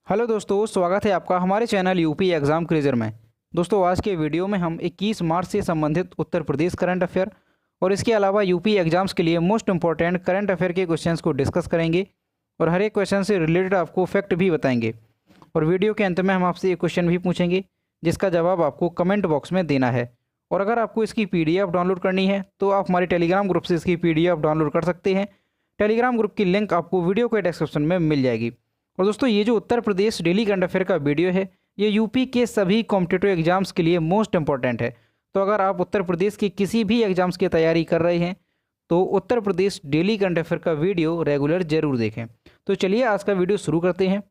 Hello दोस्तों, स्वागत है आपका हमारे चैनल यूपी एग्ज़ाम क्विज़र में। दोस्तों, आज के वीडियो में हम 21 मार्च से संबंधित उत्तर प्रदेश करंट अफेयर और इसके अलावा यूपी एग्ज़ाम्स के लिए मोस्ट इंपॉर्टेंट करंट अफेयर के क्वेश्चंस को डिस्कस करेंगे और हर एक क्वेश्चन से रिलेटेड आपको फैक्ट भी बताएंगे। और वीडियो के अंत में हम आपसे एक क्वेश्चन भी पूछेंगे जिसका जवाब आपको कमेंट बॉक्स में देना है। और अगर आपको इसकी PDF डाउनलोड करनी है तो आप हमारे टेलीग्राम ग्रुप से इसकी PDF डाउनलोड कर सकते हैं। टेलीग्राम ग्रुप की लिंक आपको वीडियो के डिस्क्रिप्शन में मिल जाएगी। और दोस्तों, ये जो Uttar Pradesh daily current affair का वीडियो है ये यूपी के सभी कॉम्पिटिटिव एग्जाम्स के लिए मोस्ट इंपॉर्टेंट है। तो अगर आप उत्तर प्रदेश की किसी भी एग्जाम्स की तैयारी कर रहे हैं तो Uttar Pradesh daily current affair का वीडियो रेगुलर जरूर देखें। तो चलिए आज का वीडियो शुरू करते हैं।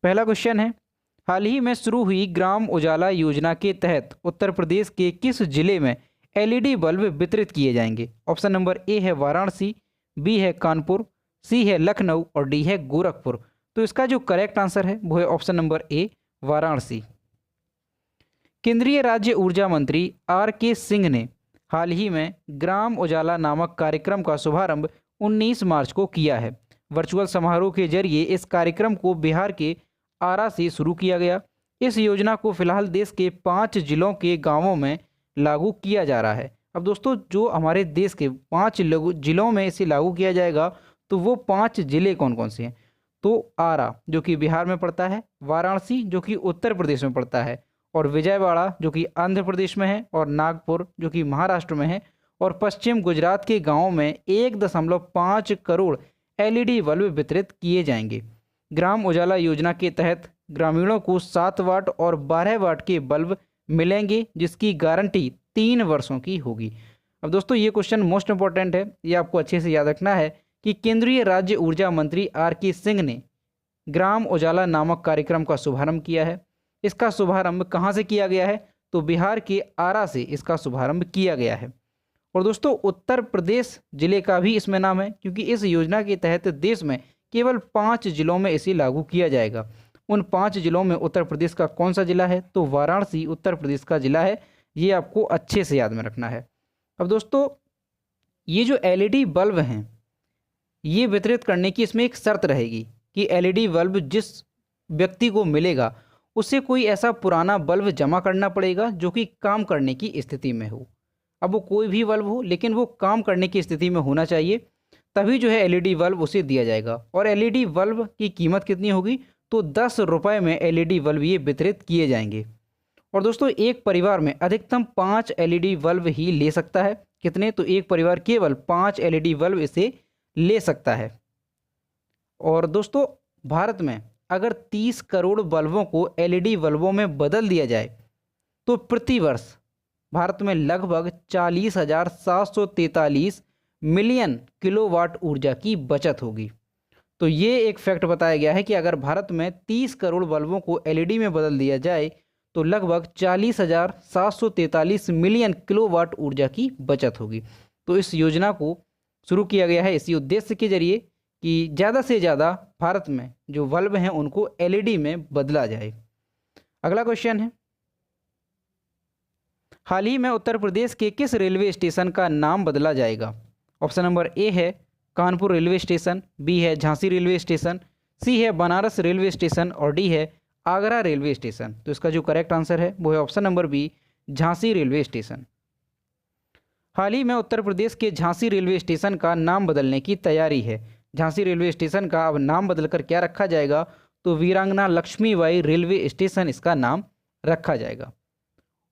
पहला क्वेश्चन है, हाल ही में शुरू हुई ग्राम उजाला योजना के तहत उत्तर प्रदेश के किस जिले में LED बल्ब वितरित किए जाएंगे? ऑप्शन नंबर ए है वाराणसी, बी है कानपुर, सी है लखनऊ और डी है गोरखपुर। तो इसका जो करेक्ट आंसर है वो है ऑप्शन नंबर ए, वाराणसी। केंद्रीय राज्य ऊर्जा मंत्री RK सिंह ने हाल ही में ग्राम उजाला नामक कार्यक्रम का शुभारंभ 19 मार्च को किया है। वर्चुअल समारोह के जरिए इस कार्यक्रम को बिहार के आरा से शुरू किया गया। इस योजना को फिलहाल देश के 5 जिलों के गांवों में लागू किया जा रहा है। अब दोस्तों, जो हमारे देश के 5 जिलों में इसे लागू किया जाएगा तो वो 5 जिले कौन कौन से हैं? तो आरा जो कि बिहार में पड़ता है, वाराणसी जो कि उत्तर प्रदेश में पड़ता है, और विजयवाड़ा जो कि आंध्र प्रदेश में है, और नागपुर जो कि महाराष्ट्र में है, और पश्चिम गुजरात के गांवों में 1.5 करोड़ LED बल्ब वितरित किए जाएंगे। ग्राम उजाला योजना के तहत ग्रामीणों को 7 वाट और 12 वाट के बल्ब मिलेंगे जिसकी गारंटी 3 वर्षों की होगी। अब दोस्तों, ये क्वेश्चन मोस्ट इंपॉर्टेंट है, ये आपको अच्छे से याद रखना है कि केंद्रीय राज्य ऊर्जा मंत्री RK सिंह ने ग्राम उजाला नामक कार्यक्रम का शुभारंभ किया है। इसका शुभारंभ कहाँ से किया गया है? तो बिहार के आरा से इसका शुभारंभ किया गया है। और दोस्तों, उत्तर प्रदेश जिले का भी इसमें नाम है क्योंकि इस योजना के तहत देश में केवल 5 जिलों में इसे लागू किया जाएगा। उन 5 जिलों में उत्तर प्रदेश का कौन सा जिला है? तो वाराणसी उत्तर प्रदेश का जिला है। ये आपको अच्छे से याद में रखना है। अब दोस्तों, ये जो LED बल्ब हैं ये वितरित करने की इसमें एक शर्त रहेगी कि LED बल्ब जिस व्यक्ति को मिलेगा उसे कोई ऐसा पुराना बल्ब जमा करना पड़ेगा जो कि काम करने की स्थिति में हो। अब वो कोई भी बल्ब हो लेकिन वो काम करने की स्थिति में होना चाहिए, तभी जो है LED बल्ब उसे दिया जाएगा। और LED बल्ब की कीमत कितनी होगी? तो 10 रुपये में LED बल्ब ये वितरित किए जाएंगे। और दोस्तों, एक परिवार में अधिकतम 5 LED बल्ब ही ले सकता है। कितने? तो एक परिवार केवल 5 LED बल्ब इसे ले सकता है। और दोस्तों, भारत में अगर 30 करोड़ बल्बों को LED बल्बों में बदल दिया जाए तो प्रति वर्ष भारत में लगभग 40,743 मिलियन किलोवाट ऊर्जा की बचत होगी। तो ये एक फैक्ट बताया गया है कि अगर भारत में 30 करोड़ बल्बों को LED में बदल दिया जाए तो लगभग 40,743 मिलियन किलोवाट ऊर्जा की बचत होगी। तो इस योजना को शुरू किया गया है इसी उद्देश्य के जरिए कि ज़्यादा से ज़्यादा भारत में जो बल्ब हैं उनको LED में बदला जाए। अगला क्वेश्चन है, हाल ही में उत्तर प्रदेश के किस रेलवे स्टेशन का नाम बदला जाएगा? ऑप्शन नंबर ए है कानपुर रेलवे स्टेशन, बी है झांसी रेलवे स्टेशन, सी है बनारस रेलवे स्टेशन और डी है आगरा रेलवे स्टेशन। तो इसका जो करेक्ट आंसर है वो है option number B, Jhansi railway station. हाल ही में उत्तर प्रदेश के झांसी रेलवे स्टेशन का नाम बदलने की तैयारी है। झांसी रेलवे स्टेशन का अब नाम बदलकर क्या रखा जाएगा? तो वीरांगना लक्ष्मीबाई रेलवे स्टेशन इसका नाम रखा जाएगा।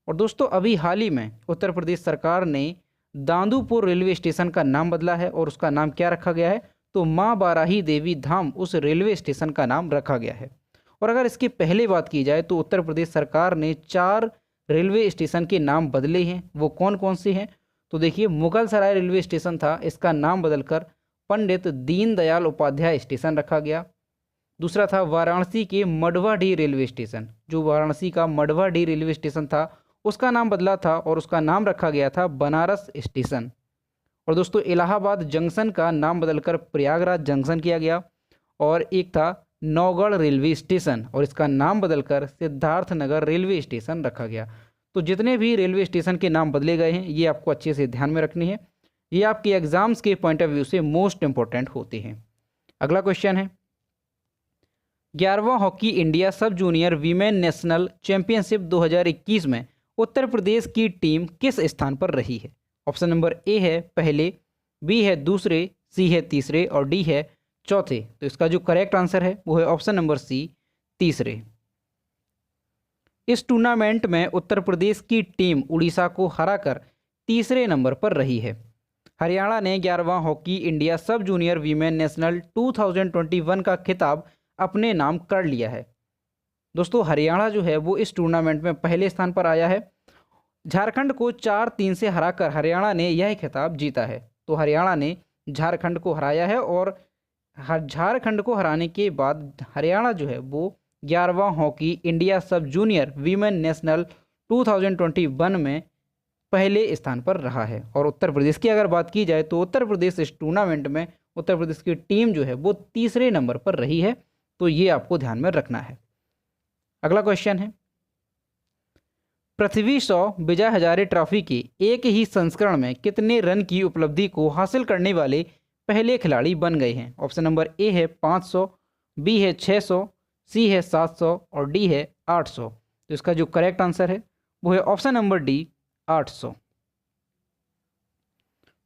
और दोस्तों, अभी हाल ही में उत्तर प्रदेश सरकार ने दांदूपुर रेलवे स्टेशन का नाम बदला है और उसका नाम क्या रखा गया है? तो माँ बाराही देवी धाम उस रेलवे स्टेशन का नाम रखा गया है। और अगर इसके पहले बात की जाए तो उत्तर प्रदेश सरकार ने 4 रेलवे स्टेशन के नाम बदले हैं। वो कौन कौन से हैं? तो देखिए, मुगल सराय रेलवे स्टेशन था, इसका नाम बदलकर पंडित दीनदयाल उपाध्याय स्टेशन रखा गया। दूसरा था वाराणसी के मडवाडीह रेलवे स्टेशन, जो वाराणसी का मडवाडीह रेलवे स्टेशन था उसका नाम बदला था और उसका नाम रखा गया था बनारस स्टेशन। और दोस्तों, इलाहाबाद जंक्शन का नाम बदलकर प्रयागराज जंक्शन किया गया। और एक था नौगढ़ रेलवे स्टेशन और इसका नाम बदलकर सिद्धार्थनगर रेलवे स्टेशन रखा गया। तो जितने भी रेलवे स्टेशन के नाम बदले गए हैं ये आपको अच्छे से ध्यान में रखनी है, ये आपके एग्जाम्स के पॉइंट ऑफ व्यू से मोस्ट इंपॉर्टेंट होते हैं। अगला क्वेश्चन है, 11वां hockey India sub junior women national championship 2021 में उत्तर प्रदेश की टीम किस स्थान पर रही है? ऑप्शन नंबर ए है पहले, बी है दूसरे, सी है तीसरे और डी है चौथे। तो इसका जो करेक्ट आंसर है वो है ऑप्शन नंबर सी, तीसरे। इस टूर्नामेंट में उत्तर प्रदेश की टीम उड़ीसा को हराकर तीसरे नंबर पर रही है। हरियाणा ने 11वां hockey India sub junior women national 2021 का खिताब अपने नाम कर लिया है। दोस्तों हरियाणा जो है वो इस टूर्नामेंट में पहले स्थान पर आया है। झारखंड को 4-3 से हराकर हरियाणा ने यह खिताब जीता है। तो हरियाणा ने झारखंड को हराया है और झारखंड को हराने के बाद हरियाणा जो है वो 11वां hockey India sub junior women national 2021 में पहले स्थान पर रहा है। और उत्तर प्रदेश की अगर बात की जाए तो उत्तर प्रदेश इस टूर्नामेंट में उत्तर प्रदेश की टीम जो है वो तीसरे नंबर पर रही है। तो ये आपको ध्यान में रखना है। अगला क्वेश्चन है, पृथ्वी शॉ विजय हजारे ट्रॉफी के एक ही संस्करण में कितने रन की उपलब्धि को हासिल करने वाले पहले खिलाड़ी बन गए हैं? ऑप्शन नंबर ए है 500, बी है 600, सी है 700 और डी है 800। तो इसका जो करेक्ट आंसर है वो है option number D, 800।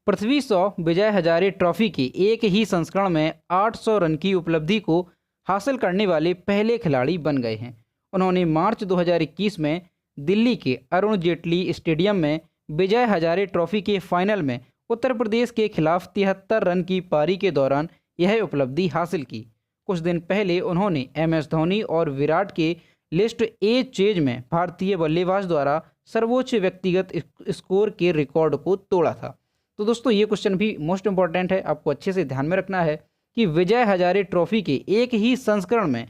Prithvi Shaw Vijay Hazare trophy के एक ही संस्करण में 800 रन की उपलब्धि को हासिल करने वाले पहले खिलाड़ी बन गए हैं। उन्होंने मार्च 2021 में दिल्ली के अरुण जेटली स्टेडियम में विजय हजारे ट्रॉफी के फाइनल में उत्तर प्रदेश के खिलाफ 73 रन की पारी के दौरान यह उपलब्धि हासिल की। कुछ दिन पहले उन्होंने MS धोनी और विराट के लिस्ट ए चेज में भारतीय बल्लेबाज द्वारा सर्वोच्च व्यक्तिगत स्कोर के रिकॉर्ड को तोड़ा था। तो दोस्तों ये क्वेश्चन भी मोस्ट इंपॉर्टेंट है, आपको अच्छे से ध्यान में रखना है कि विजय हजारे ट्रॉफी के एक ही संस्करण में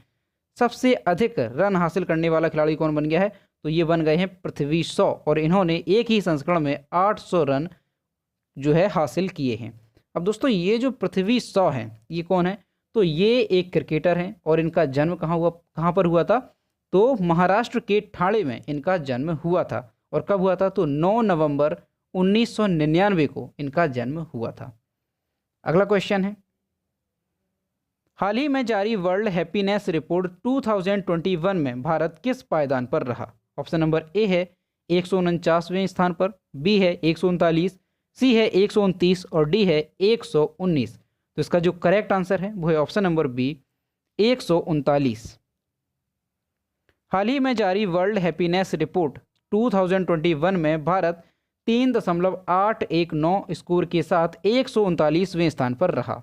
सबसे अधिक रन हासिल करने वाला खिलाड़ी कौन बन गया है? तो ये बन गए हैं पृथ्वी शॉ और इन्होंने एक ही संस्करण में 800 रन जो है हासिल किए हैं। अब दोस्तों ये जो पृथ्वी शॉ हैं ये कौन है? तो ये एक क्रिकेटर हैं और इनका जन्म कहाँ पर हुआ था? तो महाराष्ट्र के ठाणे में इनका जन्म हुआ था। और कब हुआ था? तो 9 नवंबर 1999 को इनका जन्म हुआ था। अगला क्वेश्चन है, हाल ही में जारी वर्ल्ड हैप्पीनेस रिपोर्ट 2021 में भारत किस पायदान पर रहा? ऑप्शन नंबर ए है 149वें स्थान पर, बी है 139, सी है 129 और डी है 119। तो इसका जो करेक्ट आंसर है वो है ऑप्शन नंबर बी, 139। हाल ही में जारी वर्ल्ड हैप्पीनेस रिपोर्ट 2021 में भारत 3.819 स्कोर के साथ 139वें स्थान पर रहा।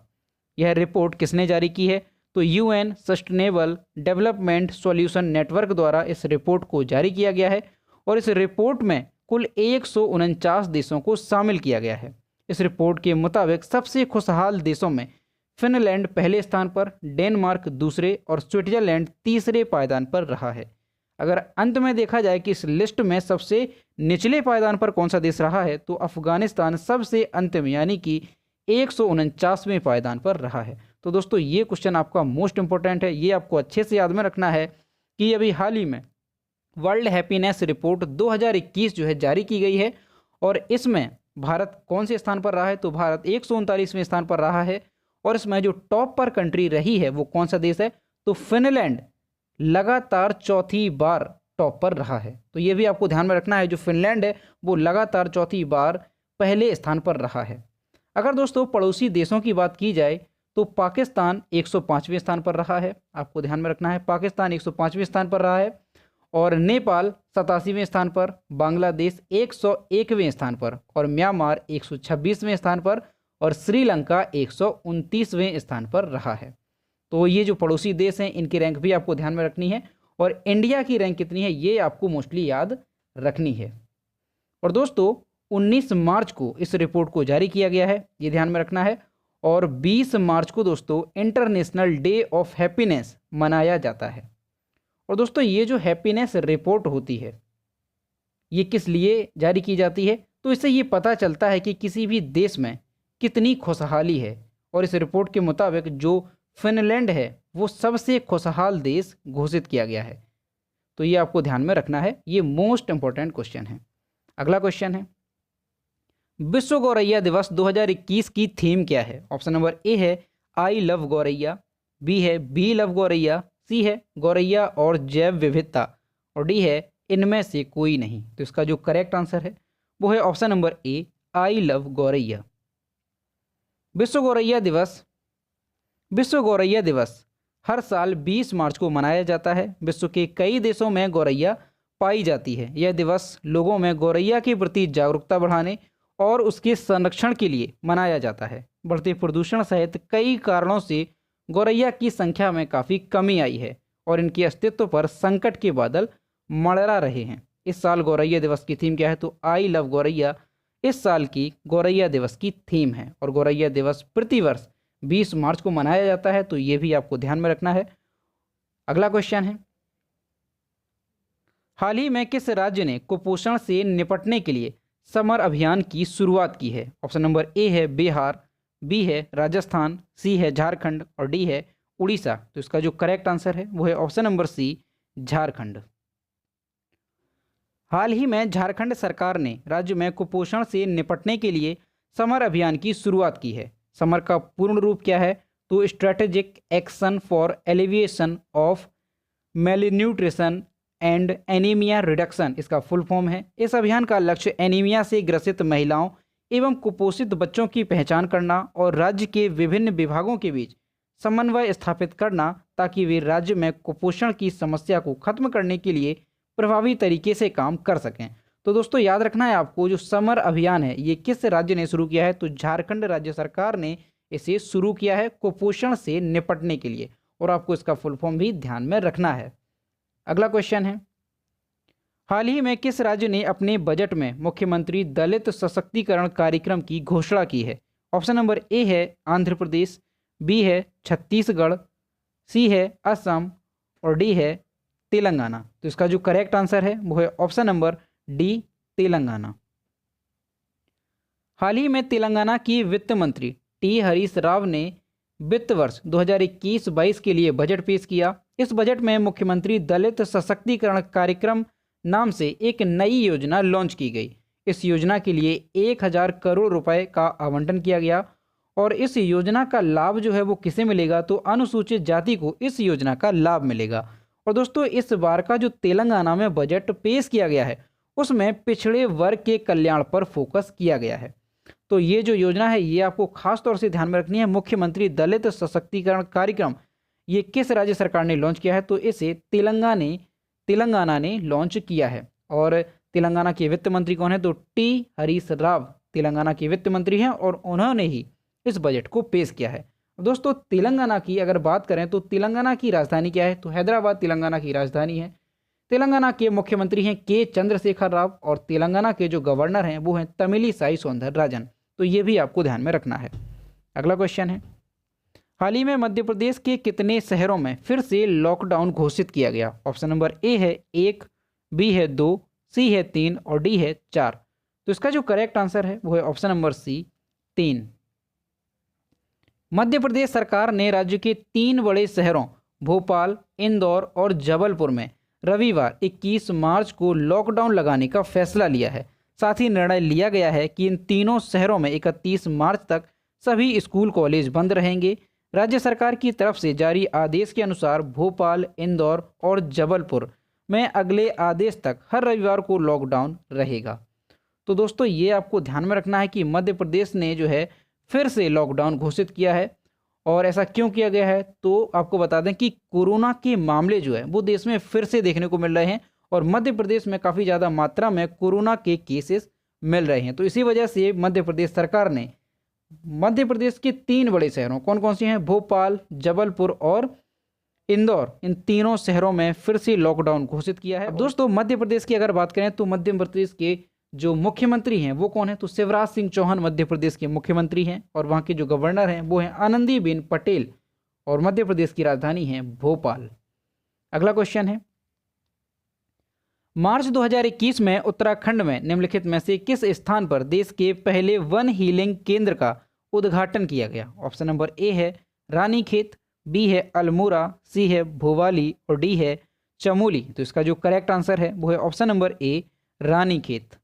यह रिपोर्ट किसने जारी की है? तो UN sustainable development solution network द्वारा इस रिपोर्ट को जारी किया गया है और इस रिपोर्ट में कुल 149 देशों को शामिल किया गया है। इस रिपोर्ट के मुताबिक सबसे खुशहाल देशों में फिनलैंड पहले स्थान पर, डेनमार्क दूसरे और स्विट्जरलैंड तीसरे पायदान पर रहा है। अगर अंत में देखा जाए कि इस लिस्ट में सबसे निचले पायदान पर कौन सा देश रहा है तो अफगानिस्तान सबसे अंत में यानी कि 149वें पायदान पर रहा है। तो दोस्तों ये क्वेश्चन आपका मोस्ट इंपॉर्टेंट है, ये आपको अच्छे से याद में रखना है कि अभी हाल ही में वर्ल्ड हैप्पीनेस रिपोर्ट 2021 जो है जारी की गई है और इसमें भारत कौन से स्थान पर रहा है? तो भारत 139वें स्थान पर रहा है और इसमें जो टॉप पर कंट्री रही है वो कौन सा देश है? तो फिनलैंड लगातार चौथी बार टॉप पर रहा है। तो ये भी आपको ध्यान में रखना है, जो फिनलैंड है वो लगातार चौथी बार पहले स्थान पर रहा है। अगर दोस्तों पड़ोसी देशों की बात की जाए तो पाकिस्तान 105वें स्थान पर रहा है, आपको ध्यान में रखना है, पाकिस्तान 105वें स्थान पर रहा है और नेपाल 87वें स्थान पर, बांग्लादेश 101वें स्थान पर और म्यांमार 126वें स्थान पर और श्रीलंका 129वें स्थान पर रहा है। तो ये जो पड़ोसी देश हैं इनकी रैंक भी आपको ध्यान में रखनी है और इंडिया की रैंक कितनी है ये आपको मोस्टली याद रखनी है। और दोस्तों 19 मार्च को इस रिपोर्ट को जारी किया गया है, ये ध्यान में रखना है और 20 मार्च को दोस्तों इंटरनेशनल डे ऑफ हैप्पीनेस मनाया जाता है। और दोस्तों ये जो हैप्पीनेस रिपोर्ट होती है ये किस लिए जारी की जाती है? तो इससे ये पता चलता है कि किसी भी देश में कितनी खुशहाली है और इस रिपोर्ट के मुताबिक जो फिनलैंड है वो सबसे खुशहाल देश घोषित किया गया है। तो ये आपको ध्यान में रखना है, ये मोस्ट इंपॉर्टेंट क्वेश्चन है। अगला क्वेश्चन है, विश्व गौरैया दिवस 2021 की थीम क्या है? ऑप्शन नंबर ए है आई लव गौरैया, बी है बी लव गौरैया, सी है गौरैया और जैव विविधता, और डी है इनमें से कोई नहीं। तो इसका जो करेक्ट आंसर है वो है option number A, I love गौरैया। विश्व गौरैया दिवस। विश्व गौरैया दिवस हर साल 20 मार्च को मनाया जाता है। विश्व के कई देशों में गौरैया पाई जाती है। यह दिवस लोगों में गौरैया के प्रति जागरूकता बढ़ाने और उसके संरक्षण के लिए मनाया जाता है। बढ़ते प्रदूषण सहित कई कारणों से गौरैया की संख्या में काफ़ी कमी आई है और इनके अस्तित्व पर संकट के बादल मंडरा रहे हैं। इस साल गौरैया दिवस की थीम क्या है? तो आई लव गौरैया इस साल की गौरैया दिवस की थीम है और गौरैया दिवस प्रतिवर्ष 20 मार्च को मनाया जाता है। तो ये भी आपको ध्यान में रखना है। अगला क्वेश्चन है, हाल ही में किस राज्य ने कुपोषण से निपटने के लिए समर अभियान की शुरुआत की है? ऑप्शन नंबर ए है बिहार, बी है राजस्थान, सी है झारखंड और डी है उड़ीसा। तो इसका जो करेक्ट आंसर है वो है ऑप्शन नंबर सी, झारखंड। हाल ही में झारखंड सरकार ने राज्य में कुपोषण से निपटने के लिए समर अभियान की शुरुआत की है। समर का पूर्ण रूप क्या है? तो strategic action for alleviation of malnutrition and anaemia reduction इसका फुल फॉर्म है। इस अभियान का लक्ष्य एनीमिया से ग्रसित महिलाओं एवं कुपोषित बच्चों की पहचान करना और राज्य के विभिन्न विभागों के बीच समन्वय स्थापित करना ताकि वे राज्य में कुपोषण की समस्या को खत्म करने के लिए प्रभावी तरीके से काम कर सकें। तो दोस्तों याद रखना है आपको, जो समर अभियान है ये किस राज्य ने शुरू किया है? तो झारखंड राज्य सरकार ने इसे शुरू किया है कुपोषण से निपटने के लिए, और आपको इसका फुल फॉर्म भी ध्यान में रखना है। अगला क्वेश्चन है, हाल ही में किस राज्य ने अपने बजट में मुख्यमंत्री दलित सशक्तिकरण कार्यक्रम की घोषणा की है? ऑप्शन नंबर ए है आंध्र प्रदेश, बी है छत्तीसगढ़, सी है असम और डी है तेलंगाना। तो इसका जो करेक्ट आंसर है वो है ऑप्शन नंबर डी, तेलंगाना। हाल ही में तेलंगाना की वित्त मंत्री टी हरीश राव ने वित्त वर्ष 2021-22 के लिए बजट पेश किया। इस बजट में मुख्यमंत्री दलित सशक्तिकरण कार्यक्रम नाम से एक नई योजना लॉन्च की गई। इस योजना के लिए 1000 करोड़ रुपए का आवंटन किया गया और इस योजना का लाभ जो है वो किसे मिलेगा? तो अनुसूचित जाति को इस योजना का लाभ मिलेगा। और दोस्तों इस बार का जो तेलंगाना में बजट पेश किया गया है उसमें पिछड़े वर्ग के कल्याण पर फोकस किया गया है। तो ये जो योजना है ये आपको खास तौर से ध्यान में रखनी है। मुख्यमंत्री दलित सशक्तिकरण कार्यक्रम ये किस राज्य सरकार ने लॉन्च किया है? तो इसे तेलंगाना ने लॉन्च किया है। और तेलंगाना के वित्त मंत्री कौन है? तो टी हरीश राव तेलंगाना के वित्त मंत्री हैं और उन्होंने ही इस बजट को पेश किया है। दोस्तों तेलंगाना की अगर बात करें तो तेलंगाना की राजधानी क्या है? तो हैदराबाद तेलंगाना की राजधानी है। तेलंगाना के मुख्यमंत्री हैं के चंद्रशेखर राव और तेलंगाना के जो गवर्नर हैं वो हैं तमिलिसाई सौंदरराजन। तो ये भी आपको ध्यान में रखना है। अगला क्वेश्चन है, हाल ही में मध्य प्रदेश के कितने शहरों में फिर से लॉकडाउन घोषित किया गया? ऑप्शन नंबर ए है 1, बी है 2, सी है 3 और डी है 4। तो इसका जो करेक्ट आंसर है वो है option number C, 3। Madhya Pradesh सरकार ने राज्य के 3 बड़े शहरों भोपाल, इंदौर और जबलपुर में रविवार 21 मार्च को लॉकडाउन लगाने का फैसला लिया है। साथ ही निर्णय लिया गया है कि इन तीनों शहरों में 31 मार्च तक सभी स्कूल कॉलेज बंद रहेंगे। राज्य सरकार की तरफ से जारी आदेश के अनुसार भोपाल, इंदौर और जबलपुर में अगले आदेश तक हर रविवार को लॉकडाउन रहेगा। तो दोस्तों ये आपको ध्यान में रखना है कि मध्य प्रदेश ने जो है फिर से लॉकडाउन घोषित किया है। और ऐसा क्यों किया गया है? तो आपको बता दें कि कोरोना के मामले जो है वो देश में फिर से देखने को मिल रहे हैं और मध्य प्रदेश में काफ़ी ज़्यादा मात्रा में कोरोना के केसेस मिल रहे हैं। तो इसी वजह से मध्य प्रदेश सरकार ने मध्य प्रदेश के 3 बड़े शहरों कौन कौन से हैं? भोपाल, जबलपुर और इंदौर, इन तीनों शहरों में फिर से लॉकडाउन घोषित किया है। दोस्तों मध्य प्रदेश की अगर बात करें तो मध्य प्रदेश के जो मुख्यमंत्री हैं वो कौन है? तो शिवराज सिंह चौहान मध्य प्रदेश के मुख्यमंत्री हैं और वहाँ के जो गवर्नर हैं वो हैं आनंदीबेन पटेल और मध्य प्रदेश की राजधानी है भोपाल। अगला क्वेश्चन है, मार्च 2021 में उत्तराखंड में निम्नलिखित में से किस स्थान पर देश के पहले वन हीलिंग केंद्र का उद्घाटन किया गया? ऑप्शन नंबर ए है रानीखेत, बी है अल्मोड़ा, सी है भोवाली और डी है चमोली। तो इसका जो करेक्ट आंसर है वो है ऑप्शन नंबर ए, रानीखेत।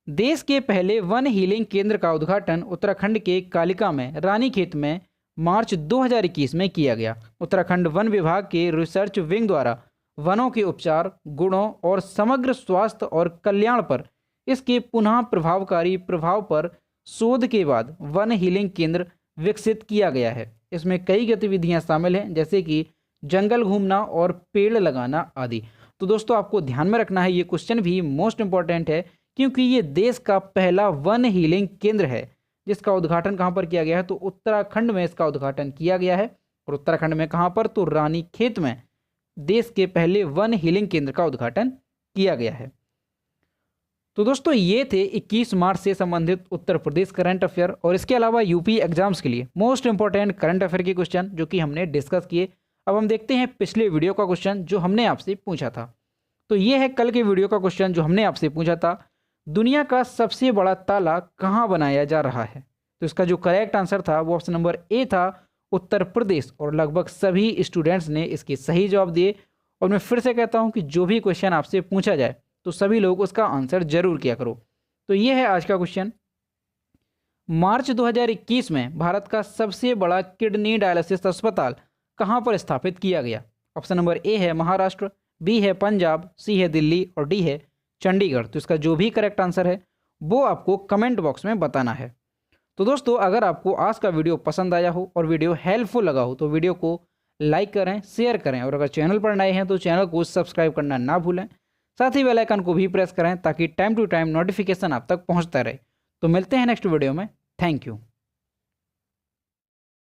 देश के पहले वन हीलिंग केंद्र का उद्घाटन उत्तराखंड के कालिका में रानीखेत में मार्च 2021 में किया गया। उत्तराखंड वन विभाग के रिसर्च विंग द्वारा वनों के उपचार, गुणों और समग्र स्वास्थ्य और कल्याण पर इसके पुनः प्रभावकारी प्रभाव पर शोध के बाद वन हीलिंग केंद्र विकसित किया गया है। इसमें कई गतिविधियां शामिल हैं, जैसे कि जंगल घूमना और पेड़ लगाना आदि। तो दोस्तों आपको ध्यान में रखना है, ये क्वेश्चन भी मोस्ट इंपॉर्टेंट है, क्योंकि ये देश का पहला वन हीलिंग केंद्र है जिसका उद्घाटन कहाँ पर किया गया है, तो उत्तराखंड में इसका उद्घाटन किया गया है। और उत्तराखंड में कहाँ पर, तो रानीखेत में देश के पहले वन हीलिंग केंद्र का उद्घाटन किया गया है। तो दोस्तों ये थे 21 मार्च से संबंधित उत्तर प्रदेश करंट अफेयर और इसके अलावा यूपी एग्जाम्स के लिए मोस्ट इंपॉर्टेंट करंट अफेयर के क्वेश्चन जो कि हमने डिस्कस किए। अब हम देखते हैं पिछले वीडियो का क्वेश्चन जो हमने आपसे पूछा था। तो ये है कल के वीडियो का क्वेश्चन जो हमने आपसे पूछा था, दुनिया का सबसे बड़ा ताला कहाँ बनाया जा रहा है। तो इसका जो करेक्ट आंसर था वो ऑप्शन नंबर ए था, उत्तर प्रदेश। और लगभग सभी स्टूडेंट्स ने इसके सही जवाब दिए। और मैं फिर से कहता हूँ कि जो भी क्वेश्चन आपसे पूछा जाए तो सभी लोग उसका आंसर जरूर किया करो। तो ये है आज का क्वेश्चन, मार्च 2021 में भारत का सबसे बड़ा किडनी डायलिसिस अस्पताल कहाँ पर स्थापित किया गया। ऑप्शन नंबर ए है महाराष्ट्र, बी है पंजाब, सी है दिल्ली और डी है चंडीगढ़। तो इसका जो भी करेक्ट आंसर है वो आपको कमेंट बॉक्स में बताना है। तो दोस्तों अगर आपको आज का वीडियो पसंद आया हो और वीडियो हेल्पफुल लगा हो तो वीडियो को लाइक करें, शेयर करें और अगर चैनल पर नए हैं तो चैनल को सब्सक्राइब करना ना भूलें। साथ ही बेल आइकन को भी प्रेस करें ताकि टाइम टू टाइम नोटिफिकेशन आप तक पहुंचता रहे। तो मिलते हैं नेक्स्ट वीडियो में। Thank you.